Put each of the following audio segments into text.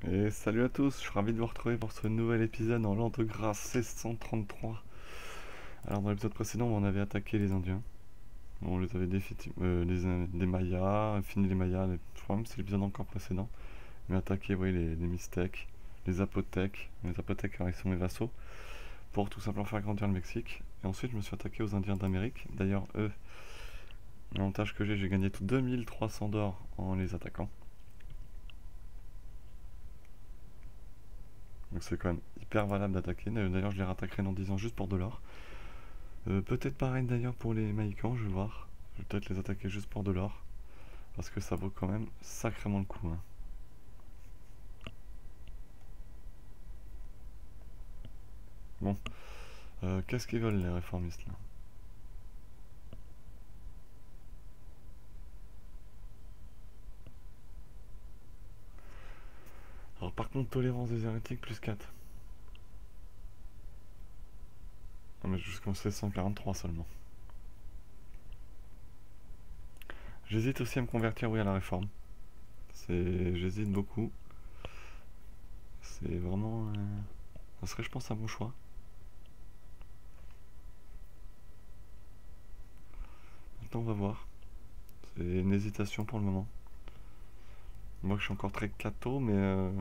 Et salut à tous, je suis ravi de vous retrouver pour ce nouvel épisode en l'an de grâce 1633. Alors dans l'épisode précédent, on avait attaqué les Indiens. On les avait défiés, les Mayas, fini les Mayas, je crois même que c'est l'épisode encore précédent. Mais attaqué, vous voyez, les Mixtèques, les Zapotèques. Les Zapotèques, alors, ils sont mes vassaux, pour tout simplement faire grandir le Mexique. Et ensuite, je me suis attaqué aux Indiens d'Amérique. D'ailleurs, eux, l'avantage que j'ai gagné tout 2300 d'or en les attaquant. Donc c'est quand même hyper valable d'attaquer. D'ailleurs, je les rattaquerai dans 10 ans juste pour de l'or. Peut-être pareil d'ailleurs pour les Mahicans, je vais voir. Je vais peut-être les attaquer juste pour de l'or. Parce que ça vaut quand même sacrément le coup. Hein. Bon, qu'est-ce qu'ils veulent les réformistes là? Alors par contre, tolérance des hérétiques plus 4. Ah mais jusqu'en 1643 seulement. J'hésite aussi à me convertir, oui, à la réforme. J'hésite beaucoup. C'est vraiment... ça serait, je pense, un bon choix. Maintenant, on va voir. C'est une hésitation pour le moment. Moi, je suis encore très catho, mais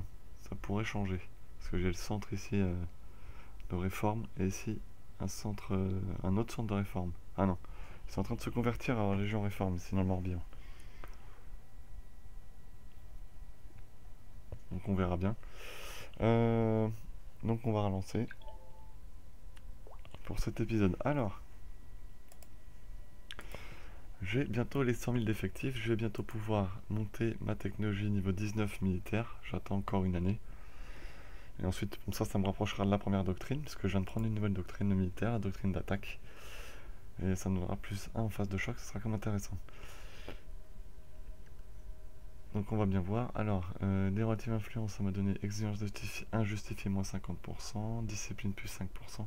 ça pourrait changer. Parce que j'ai le centre ici de réforme, et ici, un autre centre de réforme. Ah non, ils sont en train de se convertir à la Légion Réforme, ici dans le Morbihan. Donc on verra bien. Donc on va relancer pour cet épisode. Alors, j'ai bientôt les 100 000 d'effectifs. Je vais bientôt pouvoir monter ma technologie niveau 19 militaire. J'attends encore une année. Et ensuite, comme ça me rapprochera de la première doctrine, parce que je viens de prendre une nouvelle doctrine militaire, la doctrine d'attaque. Et ça nous donnera plus 1 en phase de choc, ce sera comme intéressant. Donc on va bien voir. Alors, des relatives influences, ça m'a donné exigence injustifiée moins 50%, discipline plus 5%.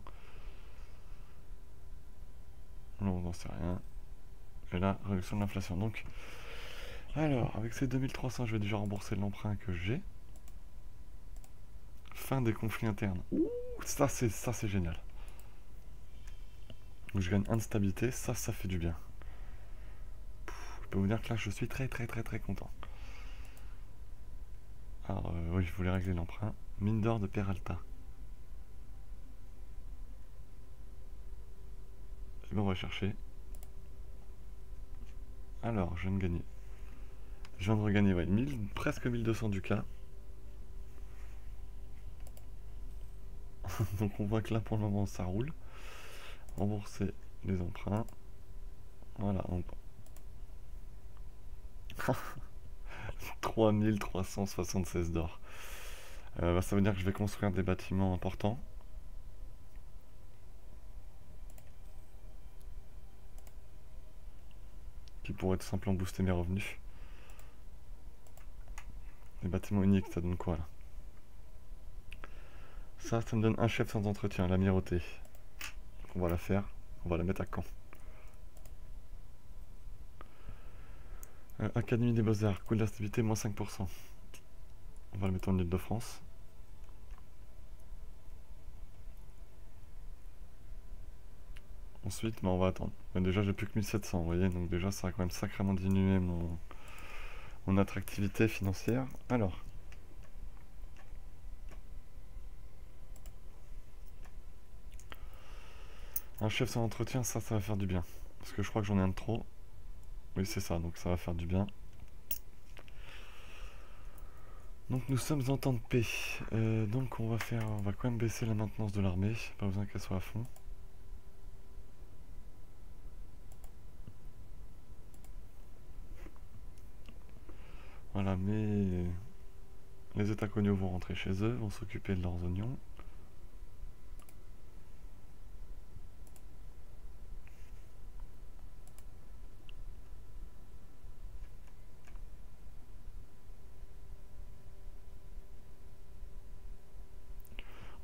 Non, on n'en sait rien. Et là, réduction de l'inflation. Donc, alors, avec ces 2300, je vais déjà rembourser l'emprunt que j'ai. Fin des conflits internes. Ouh, ça c'est génial. Donc je gagne 1 de stabilité, ça fait du bien. Je peux vous dire que là, je suis très content. Alors, oui, je voulais régler l'emprunt. Mine d'or de Peralta. Et bien, on va chercher. Alors, je viens de gagner. Je viens de regagner, ouais, presque 1200 du cas. Donc on voit que là, pour le moment, ça roule. Rembourser les emprunts. Voilà, 3376 d'or. Ça veut dire que je vais construire des bâtiments importants. Qui pourraient tout simplement booster mes revenus. Les bâtiments uniques, ça donne quoi là? Ça me donne un chef sans entretien, l'amirauté. On va la faire, on va la mettre à Caen. Académie des Beaux-Arts, coût de la stabilité, moins 5%. On va le mettre en Ile-de-France. Ensuite, on va attendre. Déjà, j'ai plus que 1700, vous voyez, donc déjà, ça a quand même sacrément diminué mon attractivité financière. Alors, un chef sans entretien, ça va faire du bien. Parce que je crois que j'en ai un de trop. Oui, c'est ça, donc ça va faire du bien. Donc nous sommes en temps de paix. Donc on va quand même baisser la maintenance de l'armée. Pas besoin qu'elle soit à fond. Voilà, mais les états coloniaux vont rentrer chez eux, vont s'occuper de leurs oignons.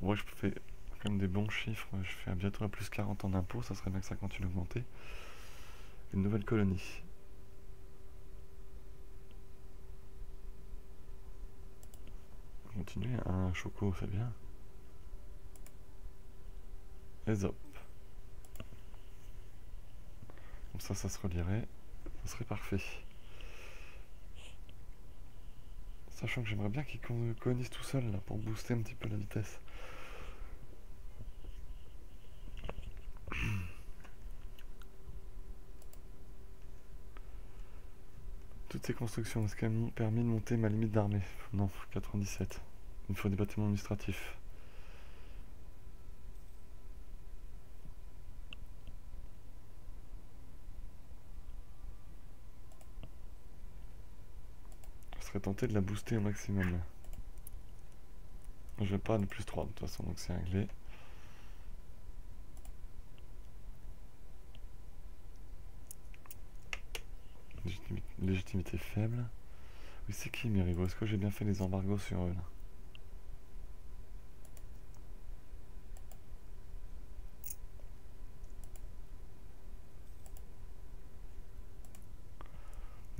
En vrai, je fais quand même des bons chiffres. Je fais bientôt à plus 40 en impôts. Ça serait bien que ça continue d'augmenter. Une nouvelle colonie. continuer. Un choco, c'est bien. Et zop. Comme ça se relierait. Ça serait parfait. Sachant que j'aimerais bien qu'il colonise tout seul là pour booster un petit peu la vitesse. Toutes ces constructions, est-ce qu'elles m'ont permis de monter ma limite d'armée? Non, 97. Il me faut des bâtiments administratifs. Je serais tenté de la booster au maximum. Je vais pas de plus 3 de toute façon, donc c'est réglé. Légitimité faible. Oui, c'est qui mes rivaux? Est-ce que j'ai bien fait les embargos sur eux là?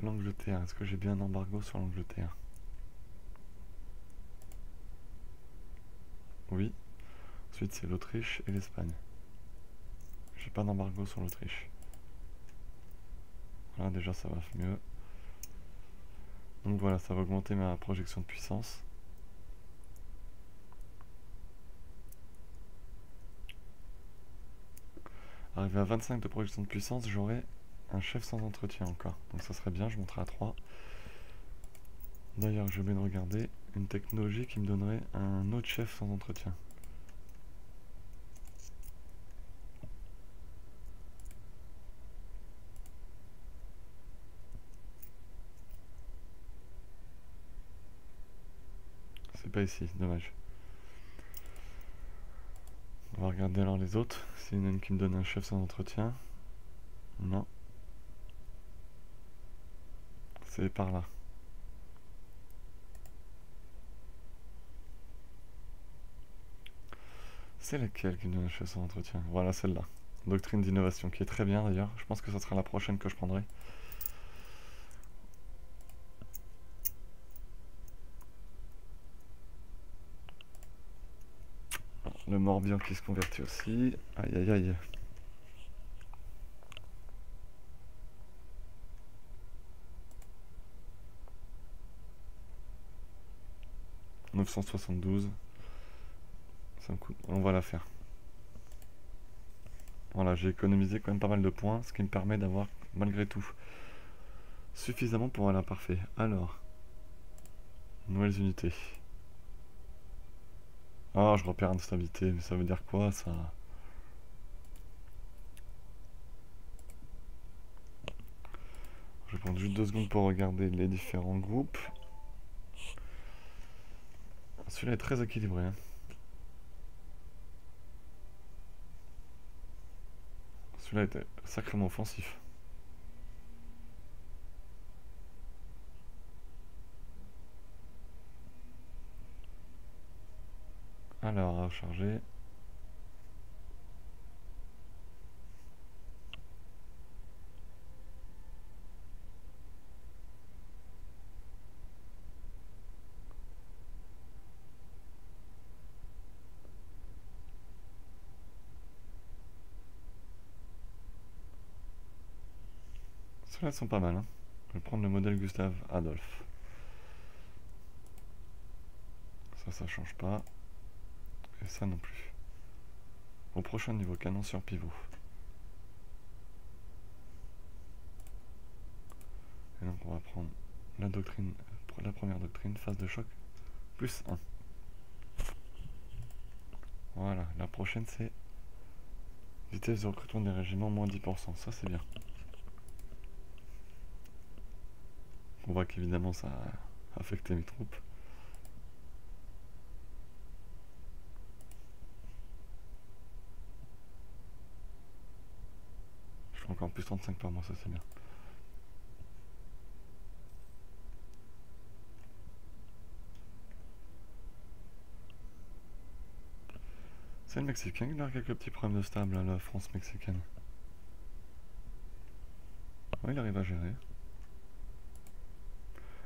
L'Angleterre, est-ce que j'ai bien un embargo sur l'Angleterre? Oui. Ensuite, c'est l'Autriche et l'Espagne. J'ai pas d'embargo sur l'Autriche. Voilà, déjà ça va mieux. Donc voilà, ça va augmenter ma projection de puissance. Arrivé à 25 de projection de puissance, j'aurai un chef sans entretien encore. Donc ça serait bien, je monterai à 3. D'ailleurs, je viens de regarder une technologie qui me donnerait un autre chef sans entretien. C'est pas ici, dommage. On va regarder alors les autres. S'il y en a une qui me donne un chef sans entretien. Non. C'est par là. C'est laquelle qui me donne un chef sans entretien? Voilà, celle-là. Doctrine d'innovation, qui est très bien d'ailleurs. Je pense que ça sera la prochaine que je prendrai. Le Morbihan qui se convertit aussi. Aïe aïe aïe. « 972. Ça me coûte. On va la faire. Voilà, j'ai économisé quand même pas mal de points, ce qui me permet d'avoir, malgré tout, suffisamment pour aller à parfait. Alors, nouvelles unités. Ah, je repère instabilité, mais ça veut dire quoi ça? Je vais prendre juste 2 secondes pour regarder les différents groupes. Celui-là est très équilibré. Hein. Celui-là était sacrément offensif. Alors, à recharger. Ceux-là sont pas mal. Hein. Je vais prendre le modèle Gustave Adolphe. Ça change pas. Et ça non plus. Au prochain niveau, canon sur pivot. Et donc on va prendre la doctrine, la première doctrine, phase de choc, plus 1. Voilà, la prochaine c'est vitesse de recrutement des régiments, moins 10%. Ça c'est bien. On voit qu'évidemment ça a affecté mes troupes. Je fais encore plus 35 par mois, ça c'est bien. C'est le Mexicain qui a quelques petits problèmes de stable à la France mexicaine. Ouais, il arrive à gérer.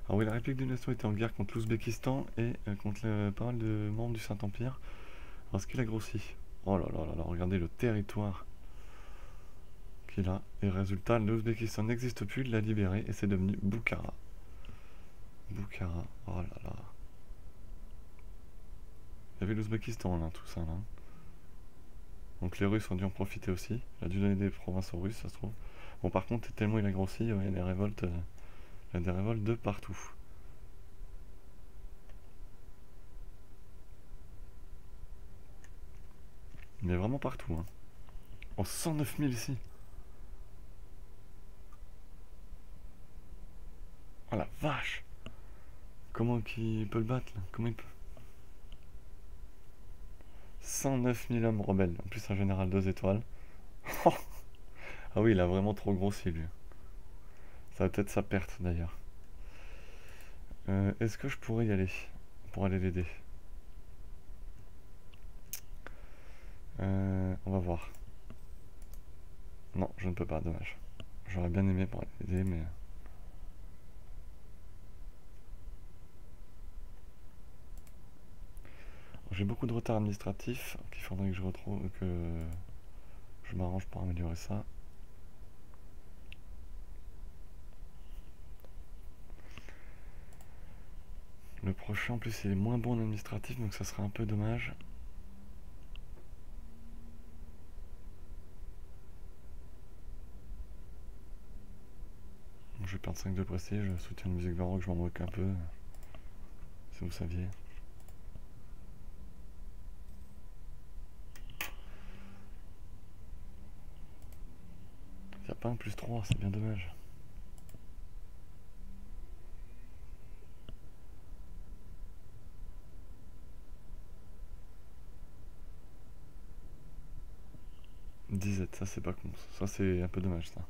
Ah oui, la République des Nations était en guerre contre l'Ouzbékistan et contre pas mal de membres du Saint-Empire. Alors, est-ce qu'il a grossi? Oh là là là là, regardez le territoire qu'il a. Et résultat, l'Ouzbékistan n'existe plus, il l'a libéré et c'est devenu Bukhara. Bukhara, oh là là. Il y avait l'Ouzbékistan là, tout ça là. Donc les Russes ont dû en profiter aussi. Il a dû donner des provinces aux Russes, ça se trouve. Bon, par contre, tellement il a grossi, ouais, il y a des révoltes, il y a des révoltes de partout. Mais vraiment partout, hein. Oh, 109 000 ici. Oh la vache. Comment il peut le battre là? Comment il peut? 109 000 hommes rebelles. En plus, un général 2 étoiles. Ah oui, il a vraiment trop grossi lui. Ça va peut-être sa perte d'ailleurs. Est-ce que je pourrais y aller pour aller l'aider? On va voir. Non, je ne peux pas, dommage. J'aurais bien aimé pour aller l'aider, mais... J'ai beaucoup de retard administratif qu'il faudrait que je retrouve, que je m'arrange pour améliorer ça. Le prochain, en plus, il est moins bon en administratif, donc ça serait un peu dommage. Je vais perdre 5 de prestige, je soutiens de musique baroque, je m'en moque un peu, si vous saviez. Il n'y a pas un plus 3, c'est bien dommage. Disette, ça c'est pas con, ça c'est un peu dommage ça.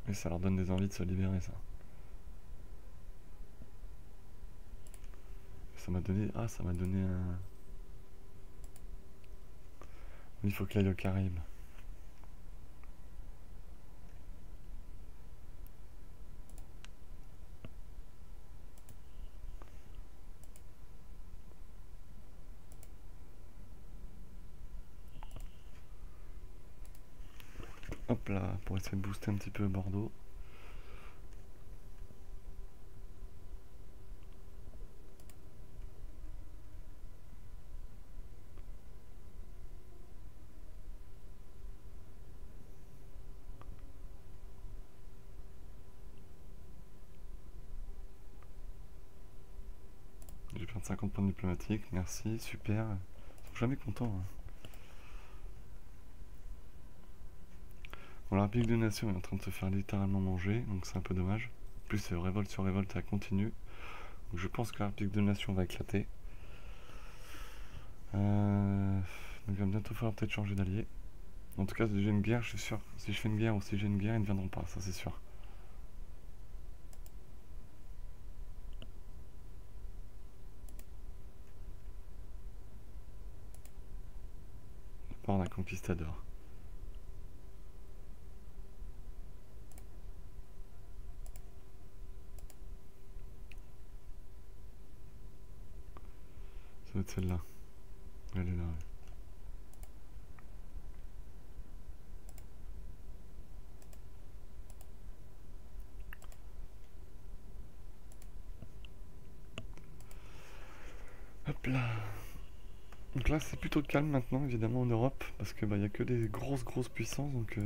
Et ça leur donne des envies de se libérer ça. Ça m'a donné... Ah, ça m'a donné un... Il faut qu'il aille au Caraïbes. Hop là, pour essayer de booster un petit peu Bordeaux. Je vais perdre 50 points diplomatiques, merci, super. Ils sont jamais contents. Hein. Bon, la République des Nations est en train de se faire littéralement manger, donc c'est un peu dommage. En plus, révolte sur révolte, ça continue. Donc je pense que la République des Nations va éclater. Donc il va bientôt falloir peut-être changer d'allié. En tout cas, si j'ai une guerre, je suis sûr. Si je fais une guerre ou si j'ai une guerre, ils ne viendront pas, ça c'est sûr. Pas un conquistador. Ça doit être celle-là. Elle est là, ouais. Hop là. Donc là, c'est plutôt calme maintenant, évidemment, en Europe, parce que y a que des grosses puissances, donc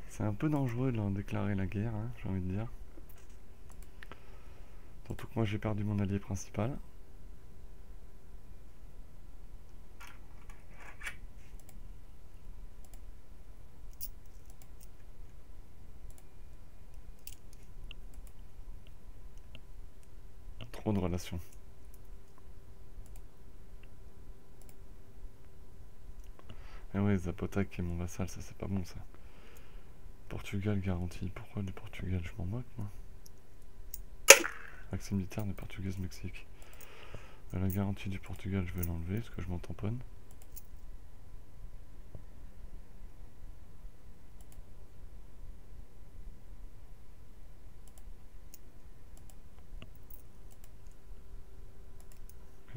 c'est un peu dangereux de leur déclarer la guerre, hein, j'ai envie de dire. Surtout que moi, j'ai perdu mon allié principal. Trop de relations. Ah ouais, Zapotak qui est mon vassal, ça c'est pas bon ça. Portugal garantie. Pourquoi le Portugal? Je m'en moque moi. Accès militaire de Portugaise-Mexique. La garantie du Portugal, je vais l'enlever parce que je m'en tamponne.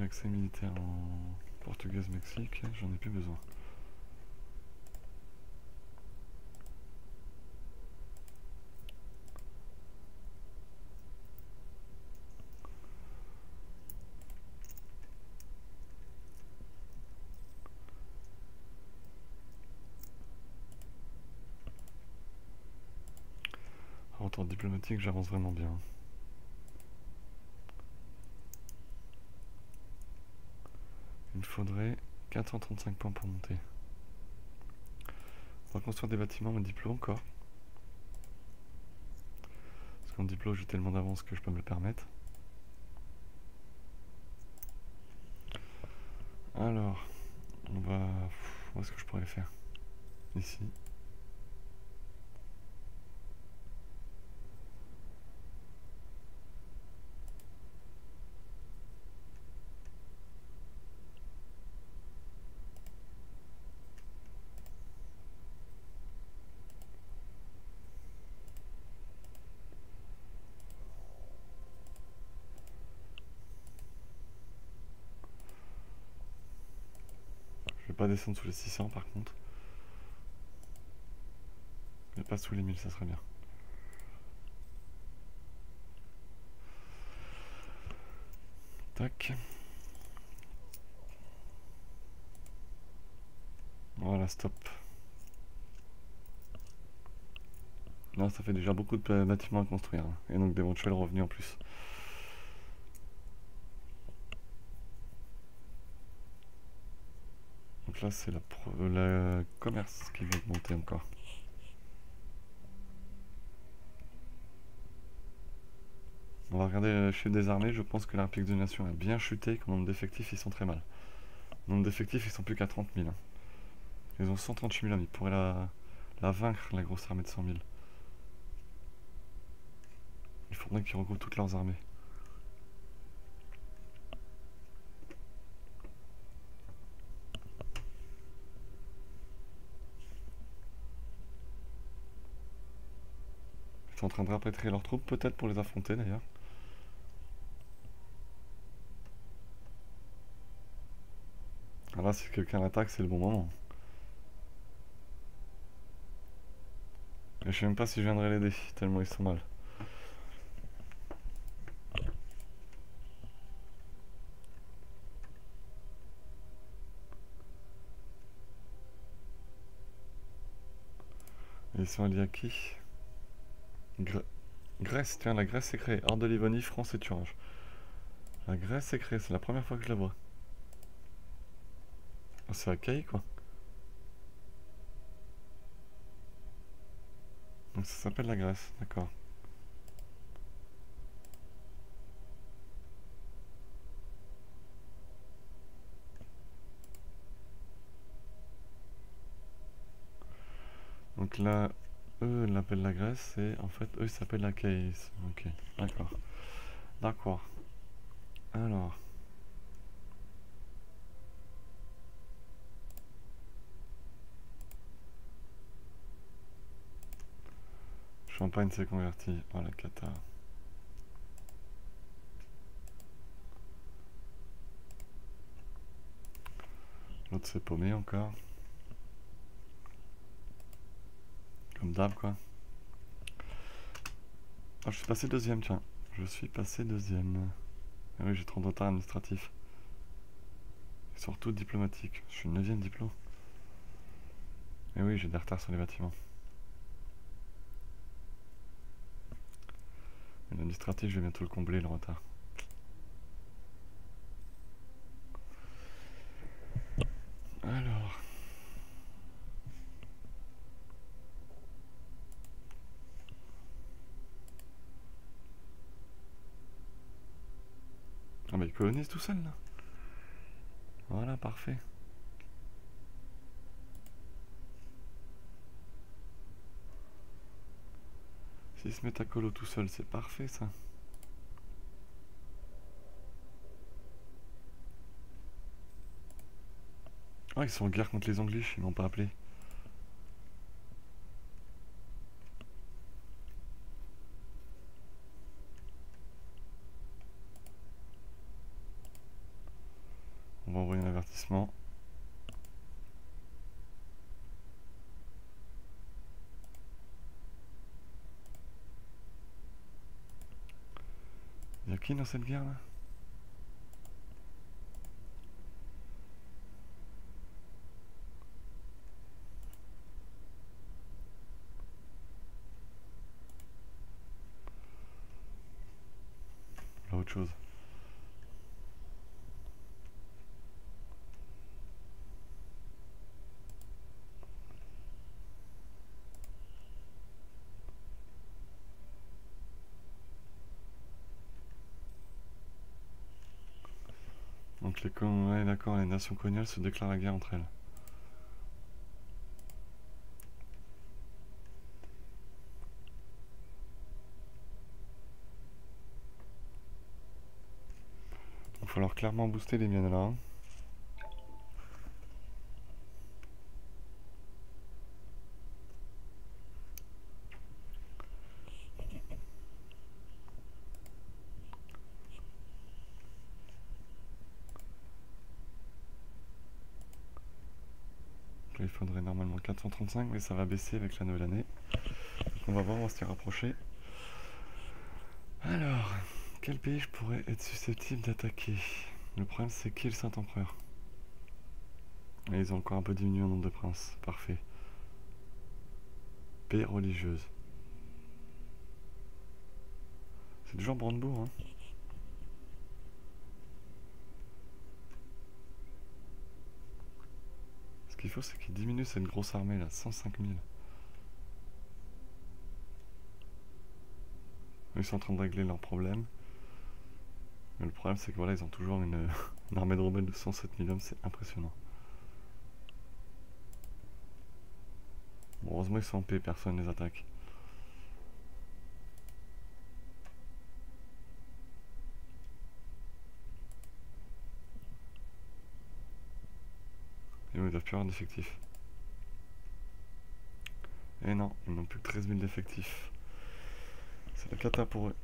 l'accès militaire en Portugaise-Mexique, j'en ai plus besoin. En temps diplomatique, j'avance vraiment bien. Il me faudrait 435 points pour monter. On va construire des bâtiments en diplo encore. Parce qu'en diplo, j'ai tellement d'avance que je peux me le permettre. Alors, on va... Où est-ce que je pourrais le faire? Ici. Je vais pas descendre sous les 600 par contre. Mais pas sous les 1000, ça serait bien. Tac. Voilà, stop. Là, ça fait déjà beaucoup de bâtiments à construire. Hein, et donc d'éventuels revenus en plus. Donc là, c'est la commerce qui va augmenter encore. On va regarder le chiffre des armées. Je pense que la République de Nation a bien chuté. Qu'au nombre d'effectifs, ils sont très mal. Le nombre d'effectifs, ils sont plus qu'à 30 000. Hein. Ils ont 138 000 hommes. Ils pourraient la vaincre, la grosse armée de 100 000. Il faudrait qu'ils regroupent toutes leurs armées. Ils sont en train de rapatrier leurs troupes, peut-être pour les affronter d'ailleurs. Alors là, si quelqu'un l'attaque, c'est le bon moment. Et je sais même pas si je viendrai l'aider, tellement ils sont mal. Et ils sont alliés à qui? Grèce, tiens, la Grèce est créée. Hors de Livonie, France et Thuringe. La Grèce est créée, c'est la première fois que je la vois. Oh, c'est Achaïe quoi. Donc ça s'appelle la Grèce, d'accord. Donc là, eux l'appellent la Grèce et en fait eux ils s'appellent la Achaïs. Ok, d'accord. D'accord. Alors. Champagne s'est converti. Oh la cata. L'autre s'est paumé encore. Comme d'hab quoi. Ah, je suis passé deuxième, tiens. Je suis passé deuxième. Ah oui, j'ai trop de retard administratif. Et surtout diplomatique. Je suis 9ème diplôme. Et oui, j'ai des retards sur les bâtiments. Et l'administratif, je vais bientôt le combler, le retard. Alors. Ah bah il colonise tout seul là. Voilà, parfait. S'il se met à colo tout seul, c'est parfait ça. Ah, ils sont en guerre contre les Anglais, ils m'ont pas appelé. classement. Il y a qui dans cette guerre là? Là, autre chose. Donc ouais, d'accord, les nations coloniales se déclarent la guerre entre elles. Il va falloir clairement booster les miennes là. Là, il faudrait normalement 435, mais ça va baisser avec la nouvelle année. Donc on va voir, on va se les rapprocher. Alors, quel pays je pourrais être susceptible d'attaquer? Le problème c'est qui est le Saint-Empereur? Et ils ont encore un peu diminué le nombre de princes, parfait. Paix religieuse. C'est toujours Brandebourg, hein. Ce qu'il faut c'est qu'il diminue cette grosse armée là, 105 000. Ils sont en train de régler leurs problèmes. Mais le problème c'est que voilà, ils ont toujours une armée de rebelles de 107 000 hommes, c'est impressionnant. Bon, heureusement ils sont en paix, personne ne les attaque. Et ils doivent plus avoir d'effectifs. Et non, ils n'ont plus que 13 000 d'effectifs. C'est la cata pour eux.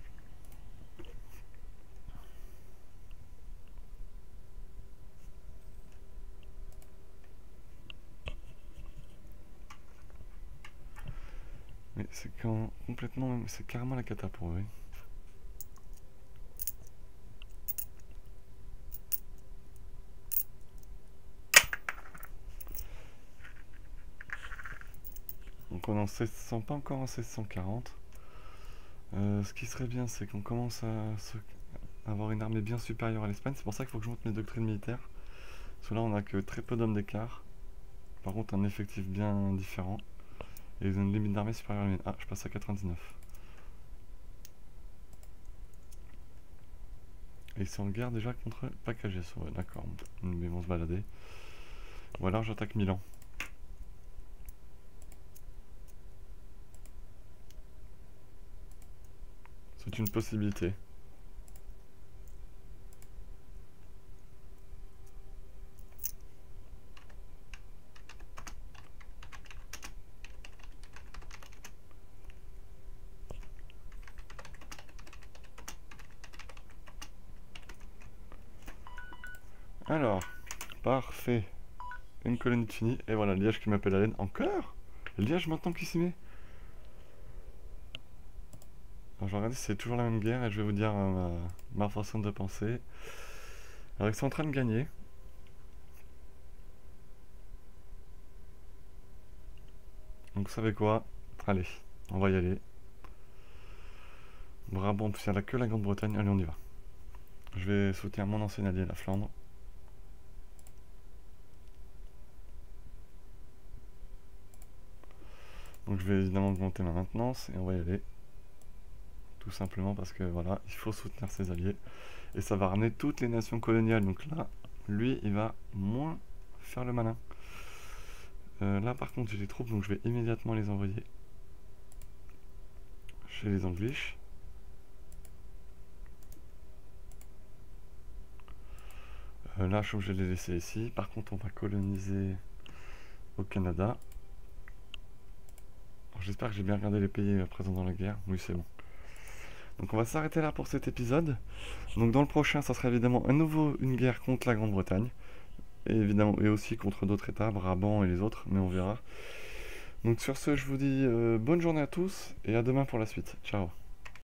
Mais c'est complètement, c'est carrément la cata pour eux. Oui. Donc on est en 1600, pas encore en 1640. Ce qui serait bien, c'est qu'on commence à avoir une armée bien supérieure à l'Espagne. C'est pour ça qu'il faut que je monte mes doctrines militaires. Parce que là, on a que très peu d'hommes d'écart. Par contre, un effectif bien différent. Et ils ont une limite d'armée supérieure à la mienne. Ah, je passe à 99. Et ils sont en guerre déjà contre Pacagès. Ouais, d'accord. Mais ils vont se balader. Ou alors j'attaque Milan. C'est une possibilité. Alors, parfait. Une colonie de finie. Et voilà, Liège qui m'appelle à l'aide. Encore? Liège maintenant qui s'y met? Alors je vais regarder si c'est toujours la même guerre et je vais vous dire ma façon de penser. Alors ils sont en train de gagner. Donc vous savez quoi? Allez, on va y aller. Brabant, en plus il n'y a que la Grande-Bretagne. Allez, on y va. Je vais soutenir mon ancien allié, la Flandre. Donc je vais évidemment augmenter ma maintenance et on va y aller. Tout simplement parce que voilà, il faut soutenir ses alliés. Et ça va ramener toutes les nations coloniales. Donc là, lui, il va moins faire le malin. Là par contre j'ai des troupes, donc je vais immédiatement les envoyer chez les Anglish. Là je suis obligé de les laisser ici. Par contre on va coloniser au Canada. J'espère que j'ai bien regardé les pays présents dans la guerre. Oui, c'est bon. Donc on va s'arrêter là pour cet épisode. Donc dans le prochain, ça sera évidemment à nouveau une guerre contre la Grande-Bretagne. et évidemment, et aussi contre d'autres États, Brabant et les autres, mais on verra. Donc sur ce, je vous dis bonne journée à tous et à demain pour la suite. Ciao.